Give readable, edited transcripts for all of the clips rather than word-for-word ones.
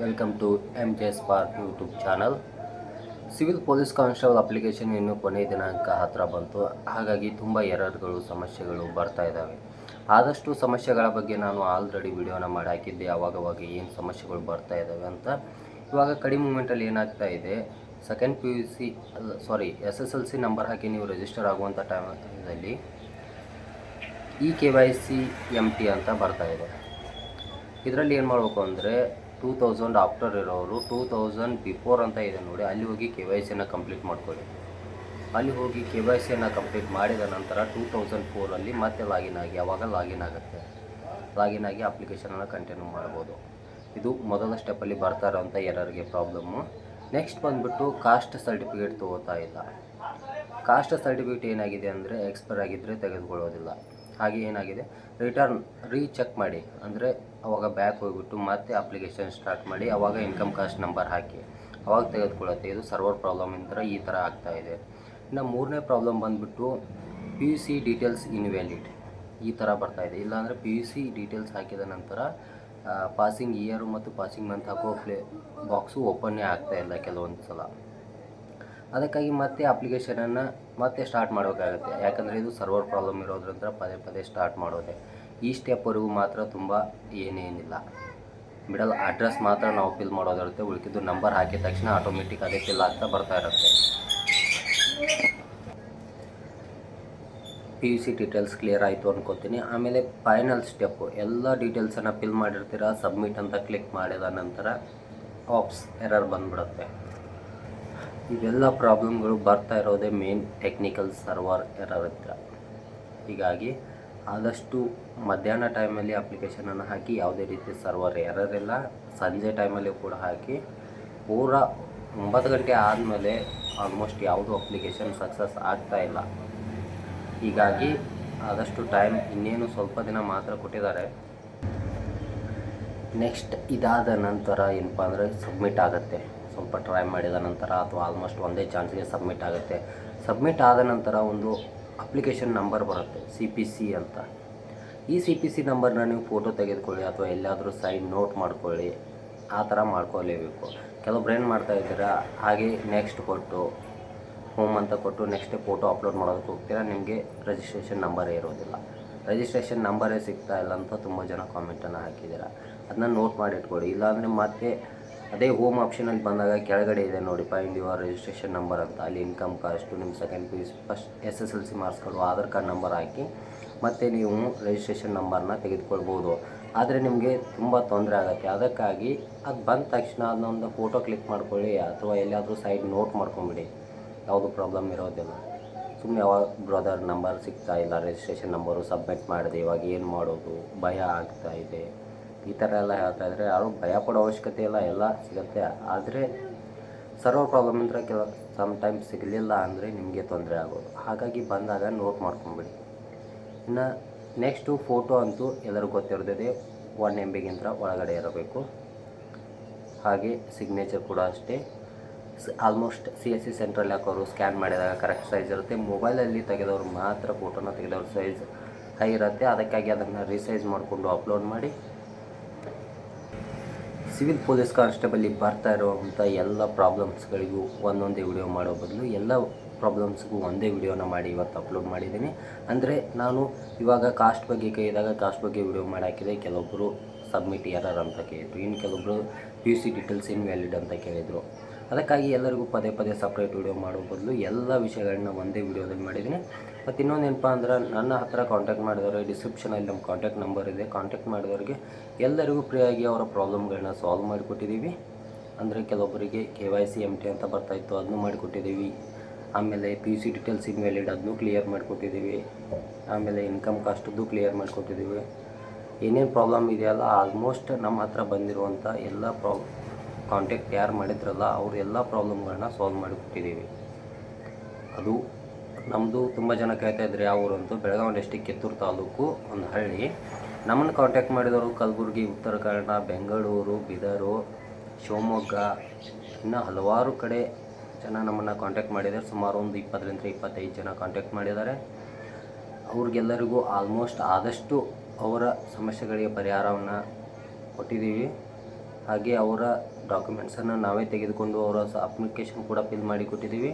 Welcome to MJ Spark YouTube channel. Civil police constable application ಇನ್ನೂ ಕೊನೆಯ ದಿನಾಂಕ ಹತ್ತಿರ ಬಂತು. ಹಾಗಾಗಿ ತುಂಬ ಎರರ್ಗಳು ಸಮಸ್ಯೆಗಳು ಬರ್ತಾ ಇದ್ದಾವೆ. ಆದಷ್ಟು ಸಮಸ್ಯೆಗಳ ಬಗ್ಗೆ ನಾನು ಆಲ್ರೆಡಿ ವಿಡಿಯೋನ ಮಾಡಿ ಹಾಕಿದ್ದೆ. ಅವಾಗವಾಗ ಏನು ಸಮಸ್ಯೆಗಳು ಬರ್ತಾ ಇದ್ದಾವೆ ಅಂತ. ಇವಾಗ ಕಡಿಮೆ ಮೂಮೆಂಟಲ್ಲಿ ಏನಾಗ್ತಾ ಇದೆ, ಸೆಕೆಂಡ್ PUC SSLC ನಂಬರ್ ಹಾಕಿ ನೀವು ರಿಜಿಸ್ಟರ್ ಆಗುವಂಥ ಟೈಮಲ್ಲಿ KYC MT ಅಂತ ಬರ್ತಾ ಇದೆ. ಇದರಲ್ಲಿ ಏನು ಮಾಡಬೇಕು ಅಂದರೆ 2000 ಆಫ್ಟರ್ ಇರೋರು 2000 ಬಿಫೋರ್ ಅಂತ ಇದೆ ನೋಡಿ, ಅಲ್ಲಿ ಹೋಗಿ KYCನ ಕಂಪ್ಲೀಟ್ ಮಾಡ್ಕೊಳ್ಳಿ. ಅಲ್ಲಿ ಹೋಗಿ KYCನ ಕಂಪ್ಲೀಟ್ ಮಾಡಿದ ನಂತರ 2004 ಮತ್ತೆ ಲಾಗಿನ್ ಆಗಿ, ಆವಾಗ ಲಾಗಿನ್ ಆಗುತ್ತೆ. ಲಾಗಿನ್ ಆಗಿ ಅಪ್ಲಿಕೇಶನನ್ನು ಕಂಟಿನ್ಯೂ ಮಾಡ್ಬೋದು. ಇದು ಮೊದಲ ಸ್ಟೆಪ್ಪಲ್ಲಿ ಬರ್ತಾ ಇರೋಂಥ ಎರರ್ಗೆ ಪ್ರಾಬ್ಲಮ್ಮು. ನೆಕ್ಸ್ಟ್ ಬಂದುಬಿಟ್ಟು ಕಾಸ್ಟ್ ಸರ್ಟಿಫಿಕೇಟ್ ತೊಗೋತಾ ಇಲ್ಲ. ಕಾಸ್ಟ್ ಸರ್ಟಿಫಿಕೇಟ್ ಏನಾಗಿದೆ ಅಂದರೆ ಎಕ್ಸ್ಪೈರ್ ಆಗಿದ್ದರೆ ತೆಗೆದುಕೊಳ್ಳೋದಿಲ್ಲ. ಹಾಗೆ ಏನಾಗಿದೆ, ರೀಚೆಕ್ ಮಾಡಿ, ಅಂದರೆ ಅವಾಗ ಬ್ಯಾಕ್ ಹೋಗಿಬಿಟ್ಟು ಮತ್ತೆ ಅಪ್ಲಿಕೇಶನ್ ಸ್ಟಾರ್ಟ್ ಮಾಡಿ, ಆವಾಗ ಇನ್ಕಮ್ ಕಾಸ್ಟ್ ನಂಬರ್ ಹಾಕಿ ಅವಾಗ ತೆಗೆದುಕೊಳ್ಳುತ್ತೆ. ಇದು ಸರ್ವರ್ ಪ್ರಾಬ್ಲಮಿಂದ ಈ ಥರ ಆಗ್ತಾ ಇದೆ. ಇನ್ನು ಮೂರನೇ ಪ್ರಾಬ್ಲಮ್ ಬಂದುಬಿಟ್ಟು PUC ಡೀಟೇಲ್ಸ್ ಇನ್ವ್ಯಾಲಿಡ್ ಈ ಥರ ಬರ್ತಾ ಇದೆ. ಇಲ್ಲಾಂದರೆ PUC ಡೀಟೇಲ್ಸ್ ಹಾಕಿದ ನಂತರ ಪಾಸಿಂಗ್ ಇಯರು ಮತ್ತು ಪಾಸಿಂಗ್ ಮಂತ್ ಹಾಕೋ ಬಾಕ್ಸು ಓಪನ್ನೇ ಆಗ್ತಾಯಿಲ್ಲ ಕೆಲವೊಂದು ಸಲ. ಅದಕ್ಕಾಗಿ ಮತ್ತೆ ಅಪ್ಲಿಕೇಶನನ್ನು ಮತ್ತೆ ಸ್ಟಾರ್ಟ್ ಮಾಡಬೇಕಾಗುತ್ತೆ. ಯಾಕಂದರೆ ಇದು ಸರ್ವರ್ ಪ್ರಾಬ್ಲಮ್ ಇರೋದ್ರಿಂದ ಪದೇ ಪದೇ ಸ್ಟಾರ್ಟ್ ಮಾಡೋದೆ. ಈ ಸ್ಟೆಪ್ವರೆಗೂ ಮಾತ್ರ ತುಂಬ ಏನೇನಿಲ್ಲ. ಮಿಡಲ್ ಅಡ್ರೆಸ್ ಮಾತ್ರ ನಾವು ಫಿಲ್ ಮಾಡೋದಿರುತ್ತೆ. ಉಳಿಕಿದ್ದು ನಂಬರ್ ಹಾಕಿದ ತಕ್ಷಣ ಆಟೋಮೆಟಿಕ್ ಅದೇ ಫಿಲ್ ಆಗ್ತಾ ಬರ್ತಾ ಇರುತ್ತೆ. PUC ಡೀಟೇಲ್ಸ್ ಕ್ಲಿಯರ್ ಆಯಿತು ಅನ್ಕೋತೀನಿ. ಆಮೇಲೆ ಫೈನಲ್ ಸ್ಟೆಪ್ಪು, ಎಲ್ಲ ಡೀಟೇಲ್ಸನ್ನು ಫಿಲ್ ಮಾಡಿರ್ತೀರ, ಸಬ್ಮಿಟ್ ಅಂತ ಕ್ಲಿಕ್ ಮಾಡಿದ ನಂತರ ಎರರ್ ಬಂದುಬಿಡುತ್ತೆ. ಇವೆಲ್ಲ ಪ್ರಾಬ್ಲಮ್ಗಳು ಬರ್ತಾ ಇರೋದೇ ಮೇನ್ ಟೆಕ್ನಿಕಲ್ ಸರ್ವರ್ ಎರರ್ ಹತ್ರ. ಹೀಗಾಗಿ ಆದಷ್ಟು ಮಧ್ಯಾಹ್ನ ಟೈಮಲ್ಲಿ ಅಪ್ಲಿಕೇಶನನ್ನು ಹಾಕಿ, ಯಾವುದೇ ರೀತಿ ಸರ್ವರ್ ಎರರ್ ಇಲ್ಲ. ಸಂಜೆ ಟೈಮಲ್ಲಿ ಕೂಡ ಹಾಕಿ, ಪೂರ 9 ಗಂಟೆ ಆದಮೇಲೆ ಆಲ್ಮೋಸ್ಟ್ ಯಾವುದೂ ಅಪ್ಲಿಕೇಶನ್ ಸಕ್ಸಸ್ ಆಗ್ತಾ ಇಲ್ಲ. ಹೀಗಾಗಿ ಆದಷ್ಟು ಟೈಮ್ ಇನ್ನೇನು ಸ್ವಲ್ಪ ದಿನ ಮಾತ್ರ ಕೊಟ್ಟಿದ್ದಾರೆ. ನೆಕ್ಸ್ಟ್ ಇದಾದ ನಂತರ ಏನಪ್ಪ ಅಂದರೆ ಸಬ್ಮಿಟ್ ಆಗುತ್ತೆ. ಸ್ವಲ್ಪ ಟ್ರೈ ಮಾಡಿದ ನಂತರ ಅಥವಾ ಆಲ್ಮೋಸ್ಟ್ ಒಂದೇ ಚಾನ್ಸ್ಗೆ ಸಬ್ಮಿಟ್ ಆಗುತ್ತೆ. ಸಬ್ಮಿಟ್ ಆದ ನಂತರ ಒಂದು ಅಪ್ಲಿಕೇಶನ್ ನಂಬರ್ ಬರುತ್ತೆ, CPC ಅಂತ. ಈ CPC ನಂಬರ್ನ ನೀವು ಫೋಟೋ ತೆಗೆದುಕೊಳ್ಳಿ ಅಥವಾ ಎಲ್ಲಾದರೂ ಸೈಡ್ ನೋಟ್ ಮಾಡ್ಕೊಳ್ಳಿ. ಆ ಥರ ಮಾಡ್ಕೊಳ್ಳೇಬೇಕು. ಕೆಲವೊಬ್ರು ಏನು ಮಾಡ್ತಾಯಿದ್ದೀರಾ, ಹಾಗೆ ನೆಕ್ಸ್ಟ್ ಕೊಟ್ಟು ಹೋಮ್ ಅಂತ ಕೊಟ್ಟು ನೆಕ್ಸ್ಟ್ ಫೋಟೋ ಅಪ್ಲೋಡ್ ಮಾಡೋದಕ್ಕೆ ಹೋಗ್ತೀರಾ, ನಿಮಗೆ ರಿಜಿಸ್ಟ್ರೇಷನ್ ನಂಬರೇ ಇರೋದಿಲ್ಲ. ರಿಜಿಸ್ಟ್ರೇಷನ್ ನಂಬರೇ ಸಿಗ್ತಾ ಇಲ್ಲ ಅಂತ ತುಂಬ ಜನ ಕಾಮೆಂಟನ್ನು ಹಾಕಿದ್ದೀರಾ. ಅದನ್ನ ನೋಟ್ ಮಾಡಿ ಇಟ್ಕೊಳ್ಳಿ. ಇಲ್ಲಾಂದರೆ ಮತ್ತೆ ಅದೇ ಹೋಮ್ ಆಪ್ಷನಲ್ಲಿ ಬಂದಾಗ ಕೆಳಗಡೆ ಇದೆ ನೋಡಿ, ಫೈಂಡ್ ಯುವರ್ ರಿಜಿಸ್ಟ್ರೇಷನ್ ನಂಬರ್ ಅಂತ. ಅಲ್ಲಿ ಇನ್ಕಮ್ ಕಾಸ್ಟು, ನಿಮ್ಮ ಸೆಕೆಂಡ್ PUC, ಫಸ್ಟ್ SSLC ಮಾರ್ಕ್ಸ್ಗಳು, ಆಧಾರ್ ಕಾರ್ಡ್ ನಂಬರ್ ಹಾಕಿ ಮತ್ತು ನೀವು ರಿಜಿಸ್ಟ್ರೇಷನ್ ನಂಬರ್ನ ತೆಗೆದುಕೊಳ್ಬೋದು. ಆದರೆ ನಿಮಗೆ ತುಂಬ ತೊಂದರೆ ಆಗುತ್ತೆ. ಅದಕ್ಕಾಗಿ ಅದು ಬಂದ ತಕ್ಷಣ ಅದನ್ನೊಂದು ಫೋಟೋ ಕ್ಲಿಕ್ ಮಾಡ್ಕೊಳ್ಳಿ ಅಥವಾ ಎಲ್ಲಿಯಾದರೂ ಸೈಡ್ ನೋಟ್ ಮಾಡ್ಕೊಂಬಿಡಿ. ಯಾವುದು ಪ್ರಾಬ್ಲಮ್ ಇರೋದಿಲ್ಲ. ಸುಮ್ಮನೆ ಯಾವಾಗ ಬ್ರದರ್ ನಂಬರ್ ಸಿಗ್ತಾ ಇಲ್ಲ, ರಿಜಿಸ್ಟ್ರೇಷನ್ ನಂಬರು ಸಬ್ಮಿಟ್ ಮಾಡಿದೆ, ಇವಾಗ ಏನು ಮಾಡೋದು, ಭಯ ಆಗ್ತಾ ಇದೆ, ಈ ಥರ ಎಲ್ಲ ಹೇಳ್ತಾಯಿದ್ರೆ ಯಾರೂ ಭಯ ಪಡೋ ಅವಶ್ಯಕತೆ ಇಲ್ಲ. ಎಲ್ಲ ಸಿಗುತ್ತೆ. ಆದರೆ ಸರ್ವರ್ ಪ್ರಾಬ್ಲಮ್ ಅಂದರೆ ಸಮ್ಟೈಮ್ಸ್ ಸಿಗಲಿಲ್ಲ ಅಂದರೆ ನಿಮಗೆ ತೊಂದರೆ ಆಗೋದು. ಹಾಗಾಗಿ ಬಂದಾಗ ನೋಟ್ ಮಾಡ್ಕೊಂಬಿಡಿ. ಇನ್ನು ನೆಕ್ಸ್ಟು ಫೋಟೋ ಅಂತೂ ಎಲ್ಲರಿಗೂ ಗೊತ್ತಿರ್ತದೆ, 1 MBಗಿಂತ ಒಳಗಡೆ ಇರಬೇಕು. ಹಾಗೆ ಸಿಗ್ನೇಚರ್ ಕೂಡ ಅಷ್ಟೇ. ಆಲ್ಮೋಸ್ಟ್ CSC ಸೆಂಟ್ರಲ್ಲಿ ಹಾಕೋರು ಸ್ಕ್ಯಾನ್ ಮಾಡಿದಾಗ ಕರೆಕ್ಟ್ ಸೈಜ್ ಇರುತ್ತೆ. ಮೊಬೈಲಲ್ಲಿ ತೆಗೆದವ್ರು ಮಾತ್ರ ಫೋಟೋನ ತೆಗೆದವ್ರ ಸೈಜ್ ಹೈ ಇರುತ್ತೆ. ಅದಕ್ಕಾಗಿ ಅದನ್ನು ರೀಸೈಜ್ ಮಾಡಿಕೊಂಡು ಅಪ್ಲೋಡ್ ಮಾಡಿ. ಸಿವಿಲ್ ಪೊಲೀಸ್ ಕಾನ್ಸ್ಟೇಬಲ್ಲಿ ಬರ್ತಾ ಇರೋವಂಥ ಎಲ್ಲ ಪ್ರಾಬ್ಲಮ್ಸ್ಗಳಿಗೂ ಒಂದೊಂದೇ ವಿಡಿಯೋ ಮಾಡೋ ಬದಲು ಎಲ್ಲ ಪ್ರಾಬ್ಲಮ್ಸ್ಗೂ ಒಂದೇ ವಿಡಿಯೋನ ಮಾಡಿ ಇವತ್ತು ಅಪ್ಲೋಡ್ ಮಾಡಿದ್ದೀನಿ. ಅಂದರೆ ನಾನು ಇವಾಗ ಕಾಸ್ಟ್ ಬಗ್ಗೆ ಕೇಳಿದಾಗ ಕಾಸ್ಟ್ ಬಗ್ಗೆ ವಿಡಿಯೋ ಮಾಡಿ ಹಾಕಿದೆ. ಕೆಲವೊಬ್ಬರು ಸಬ್ಮಿಟ್ ಎರರ್ ಅಂತ ಕೇಳಿದ್ರು, ಇನ್ನು ಕೆಲವೊಬ್ಬರು PUC ಡೀಟೇಲ್ಸ್ ಇನ್ವ್ಯಾಲಿಡ್ ಅಂತ ಕೇಳಿದರು. ಅದಕ್ಕಾಗಿ ಎಲ್ಲರಿಗೂ ಪದೇ ಪದೇ ಸಪ್ರೇಟ್ ವಿಡಿಯೋ ಮಾಡೋ ಬದಲು ಎಲ್ಲ ವಿಷಯಗಳನ್ನ ಒಂದೇ ವಿಡಿಯೋದಲ್ಲಿ ಮಾಡಿದ್ದೀನಿ. ಮತ್ತು ಇನ್ನೊಂದು ಏನಪ್ಪ ಅಂದ್ರೆ, ನನ್ನ ಹತ್ರ ಕಾಂಟ್ಯಾಕ್ಟ್ ಮಾಡಿದವರು ಡಿಸ್ಕ್ರಿಪ್ಷನಲ್ಲಿ ನಮ್ಮ ಕಾಂಟ್ಯಾಕ್ಟ್ ನಂಬರ್ ಇದೆ. ಕಾಂಟ್ಯಾಕ್ಟ್ ಮಾಡಿದವ್ರಿಗೆ ಎಲ್ಲರಿಗೂ ಫ್ರೀಯಾಗಿ ಅವರ ಪ್ರಾಬ್ಲಮ್ಗಳನ್ನ ಸಾಲ್ವ್ ಮಾಡಿಕೊಟ್ಟಿದ್ದೀವಿ. ಅಂದರೆ ಕೆಲವೊಬ್ಬರಿಗೆ KYC MT ಅಂತ ಬರ್ತಾಯಿತ್ತು, ಅದನ್ನು ಮಾಡಿಕೊಟ್ಟಿದ್ದೀವಿ. ಆಮೇಲೆ PUC ಡೀಟೇಲ್ಸ್ ಇನ್ವ್ಯಾಲಿಡ್ ಅದನ್ನು ಕ್ಲಿಯರ್ ಮಾಡಿಕೊಟ್ಟಿದ್ದೀವಿ. ಆಮೇಲೆ ಇನ್ಕಮ್ ಕಾಸ್ಟದ್ದು ಕ್ಲಿಯರ್ ಮಾಡಿಕೊಟ್ಟಿದ್ದೀವಿ. ಏನೇನು ಪ್ರಾಬ್ಲಮ್ ಇದೆಯಲ್ಲ ಆಲ್ಮೋಸ್ಟ್ ನಮ್ಮ ಹತ್ರ ಬಂದಿರುವಂಥ ಎಲ್ಲ ಕಾಂಟ್ಯಾಕ್ಟ್ ಯಾರು ಮಾಡಿದ್ರಲ್ಲ ಅವ್ರ ಎಲ್ಲ ಪ್ರಾಬ್ಲಮ್ಗಳನ್ನ ಸಾಲ್ವ್ ಮಾಡಿಕೊಟ್ಟಿದ್ದೀವಿ. ಅದು ನಮ್ಮದು ತುಂಬ ಜನ ಕೇಳ್ತಾಯಿದ್ರು ಯಾವ ಊರು ಅಂತ. ಬೆಳಗಾವಿ ಡಿಸ್ಟಿಕ್ ಕಿತ್ತೂರು ತಾಲೂಕು ಒಂದು ಹಳ್ಳಿ. ನಮ್ಮನ್ನು ಕಾಂಟ್ಯಾಕ್ಟ್ ಮಾಡಿದವರು ಕಲಬುರಗಿ, ಉತ್ತರ ಕನ್ನಡ, ಬೆಂಗಳೂರು, ಬೀದರು, ಶಿವಮೊಗ್ಗ, ಇನ್ನು ಹಲವಾರು ಕಡೆ ಜನ ನಮ್ಮನ್ನು ಕಾಂಟ್ಯಾಕ್ಟ್ ಮಾಡಿದ್ದಾರೆ. ಸುಮಾರು ಒಂದು 20ರಿಂದ 25 ಜನ ಕಾಂಟ್ಯಾಕ್ಟ್ ಮಾಡಿದ್ದಾರೆ. ಅವ್ರಿಗೆಲ್ಲರಿಗೂ ಆಲ್ಮೋಸ್ಟ್ ಆದಷ್ಟು ಅವರ ಸಮಸ್ಯೆಗಳಿಗೆ ಪರಿಹಾರವನ್ನು ಕೊಟ್ಟಿದ್ದೀವಿ. ಹಾಗೆ ಅವರ ಡಾಕ್ಯುಮೆಂಟ್ಸನ್ನು ನಾವೇ ತೆಗೆದುಕೊಂಡು ಅವರ ಅಪ್ಲಿಕೇಶನ್ ಕೂಡ ಫಿಲ್ ಮಾಡಿ ಕೊಟ್ಟಿದ್ದೀವಿ.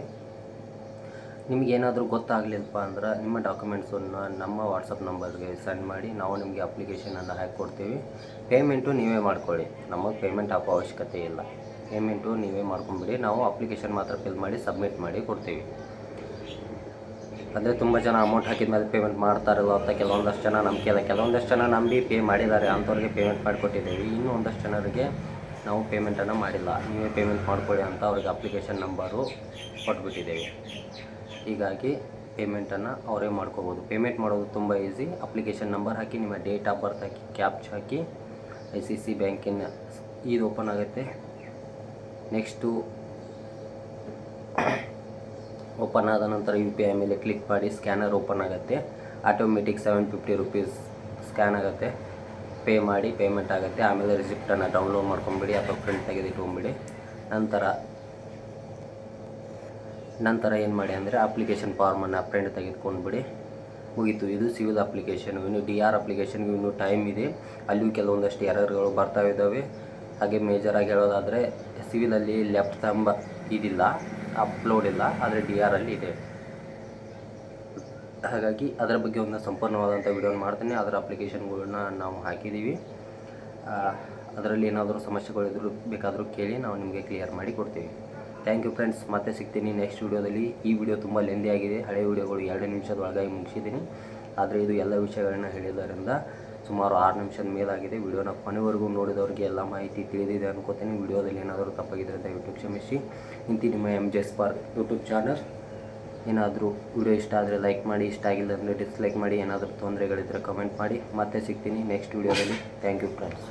ನಿಮಗೇನಾದರೂ ಗೊತ್ತಾಗಲಿಲ್ಲಪ್ಪ ಅಂದ್ರೆ ನಿಮ್ಮ ಡಾಕ್ಯುಮೆಂಟ್ಸನ್ನು ನಮ್ಮ ವಾಟ್ಸಪ್ ನಂಬರ್ಗೆ ಸೆಂಡ್ ಮಾಡಿ ನಾವು ನಿಮಗೆ ಅಪ್ಲಿಕೇಶನನ್ನು ಹಾಕಿಕೊಡ್ತೀವಿ. ಪೇಮೆಂಟು ನೀವೇ ಮಾಡ್ಕೊಳ್ಳಿ, ನಮಗೆ ಪೇಮೆಂಟ್ ಹಾಕೋ ಅವಶ್ಯಕತೆ ಇಲ್ಲ. ಪೇಮೆಂಟು ನೀವೇ ಮಾಡ್ಕೊಂಬಿಡಿ, ನಾವು ಅಪ್ಲಿಕೇಶನ್ ಮಾತ್ರ ಫಿಲ್ ಮಾಡಿ ಸಬ್ಮಿಟ್ ಮಾಡಿ ಕೊಡ್ತೀವಿ. ಅಂದರೆ ತುಂಬ ಜನ ಅಮೌಂಟ್ ಹಾಕಿದ ಮೇಲೆ ಪೇಮೆಂಟ್ ಮಾಡ್ತಾರಲ್ಲ ಅಂತ ಕೆಲವೊಂದಷ್ಟು ಜನ ನಂಬಿಕೆ ಇಲ್ಲ. ಕೆಲವೊಂದಷ್ಟು ಜನ ನಂಬಿ ಪೇ ಮಾಡಿದ್ದಾರೆ, ಅಂಥವ್ರಿಗೆ ಪೇಮೆಂಟ್ ಮಾಡಿಕೊಟ್ಟಿದ್ದೀವಿ. ಇನ್ನೂ ಒಂದಷ್ಟು ಜನರಿಗೆ ನಾವು ಪೇಮೆಂಟನ್ನು ಮಾಡಿಲ್ಲ, ನೀವೇ ಪೇಮೆಂಟ್ ಮಾಡ್ಕೊಳ್ಳಿ ಅಂತ ಅವ್ರಿಗೆ ಅಪ್ಲಿಕೇಶನ್ ನಂಬರು ಕೊಟ್ಬಿಟ್ಟಿದ್ದೇವೆ. ಹೀಗಾಗಿ ಪೇಮೆಂಟನ್ನು ಅವರೇ ಮಾಡ್ಕೋಬೋದು. ಪೇಮೆಂಟ್ ಮಾಡೋದು ತುಂಬ ಈಸಿ. ಅಪ್ಲಿಕೇಶನ್ ನಂಬರ್ ಹಾಕಿ, ನಿಮ್ಮ date of birth hockey, ಕ್ಯಾಪ್ಚ್ hockey, ICC ಬ್ಯಾಂಕಿನ ಇದು ಓಪನ್ ಆಗುತ್ತೆ. ನೆಕ್ಸ್ಟು ಓಪನ್ ಆದ ನಂತರ UPI ಮೇಲೆ ಕ್ಲಿಕ್ ಮಾಡಿ ಸ್ಕ್ಯಾನರ್ ಓಪನ್ ಆಗುತ್ತೆ. ಆಟೋಮೆಟಿಕ್ 750 ರೂಪೀಸ್ ಸ್ಕ್ಯಾನ್ ಆಗುತ್ತೆ. ಪೇ ಮಾಡಿ ಪೇಮೆಂಟ್ ಆಗುತ್ತೆ. ಆಮೇಲೆ ರಿಸಿಪ್ಟನ್ನು ಡೌನ್ಲೋಡ್ ಮಾಡ್ಕೊಂಬಿಡಿ ಅಥವಾ ಪ್ರಿಂಟ್ ತೆಗೆದಿಟ್ಕೊಂಬಿಡಿ. ನಂತರ ಏನು ಮಾಡಿ ಅಂದರೆ ಅಪ್ಲಿಕೇಶನ್ ಫಾರ್ಮನ್ನು ಪ್ರಿಂಟ್ ತೆಗೆದುಕೊಂಡ್ಬಿಡಿ, ಮುಗೀತು. ಇದು ಸಿವಿಲ್ ಅಪ್ಲಿಕೇಶನ್. ಇನ್ನು DR ಅಪ್ಲಿಕೇಶನ್ಗೆ ಇನ್ನೂ ಟೈಮ್ ಇದೆ, ಅಲ್ಲಿಯೂ ಕೆಲವೊಂದಷ್ಟು ಎರರ್ಗಳು ಬರ್ತಾ ಇದ್ದಾವೆ. ಹಾಗೆ ಮೇಜರಾಗಿ ಹೇಳೋದಾದರೆ ಸಿವಿಲಲ್ಲಿ ಲೆಫ್ಟ್ ಥಂಬ್ ಇದಿಲ್ಲ, ಅಪ್ಲೋಡ್ ಇಲ್ಲ, ಆದರೆ DR ಅಲ್ಲಿ ಇದೆ. ಹಾಗಾಗಿ ಅದರ ಬಗ್ಗೆ ಒಂದು ಸಂಪೂರ್ಣವಾದಂಥ ವಿಡಿಯೋನ ಮಾಡ್ತೀನಿ. ಅದರ ಅಪ್ಲಿಕೇಶನ್ಗಳನ್ನ ನಾವು ಹಾಕಿದ್ದೀವಿ. ಅದರಲ್ಲಿ ಏನಾದರೂ ಸಮಸ್ಯೆಗಳಿದ್ರು ಬೇಕಾದರೂ ಕೇಳಿ, ನಾವು ನಿಮಗೆ ಕ್ಲಿಯರ್ ಮಾಡಿ ಕೊಡ್ತೀವಿ. Thank you friends. ಮತ್ತೆ ಸಿಗ್ತೀನಿ ನೆಕ್ಸ್ಟ್ ವಿಡಿಯೋದಲ್ಲಿ. ಈ ವಿಡಿಯೋ ತುಂಬ ಲೆಂದಿ ಆಗಿದೆ, ಹಳೆಯ ವಿಡಿಯೋಗಳು 2 ನಿಮಿಷದ ಒಳಗಾಗಿ ಮುಗಿಸಿದ್ದೀನಿ. ಆದರೆ ಇದು ಎಲ್ಲ ವಿಷಯಗಳನ್ನ ಹೇಳಿದ್ದರಿಂದ ಸುಮಾರು 6 ನಿಮಿಷದ ಮೇಲಾಗಿದೆ. ವಿಡಿಯೋನ ಕೊನೆವರೆಗೂ ನೋಡಿದವರಿಗೆ ಎಲ್ಲ ಮಾಹಿತಿ ತಿಳಿದಿದೆ ಅನ್ಕೋತೀನಿ. ವಿಡಿಯೋದಲ್ಲಿ ಏನಾದರೂ ತಪ್ಪಾಗಿದ್ದರೆ ದಯವಿಟ್ಟು ಕ್ಷಮಿಸಿ. ಇಂತಿ ನಿಮ್ಮ MJ Spark ಯೂಟ್ಯೂಬ್ ಚಾನಲ್. ಏನಾದರೂ ವಿಡಿಯೋ ಇಷ್ಟ ಆದರೆ ಲೈಕ್ ಮಾಡಿ, ಇಷ್ಟ ಆಗಿಲ್ಲ ಅಂದರೆ ಡಿಸ್ಲೈಕ್ ಮಾಡಿ. ಏನಾದರೂ ತೊಂದರೆಗಳಿದ್ದರೆ ಕಮೆಂಟ್ ಮಾಡಿ. ಮತ್ತೆ ಸಿಗ್ತೀನಿ ನೆಕ್ಸ್ಟ್ ವಿಡಿಯೋದಲ್ಲಿ. Thank you friends.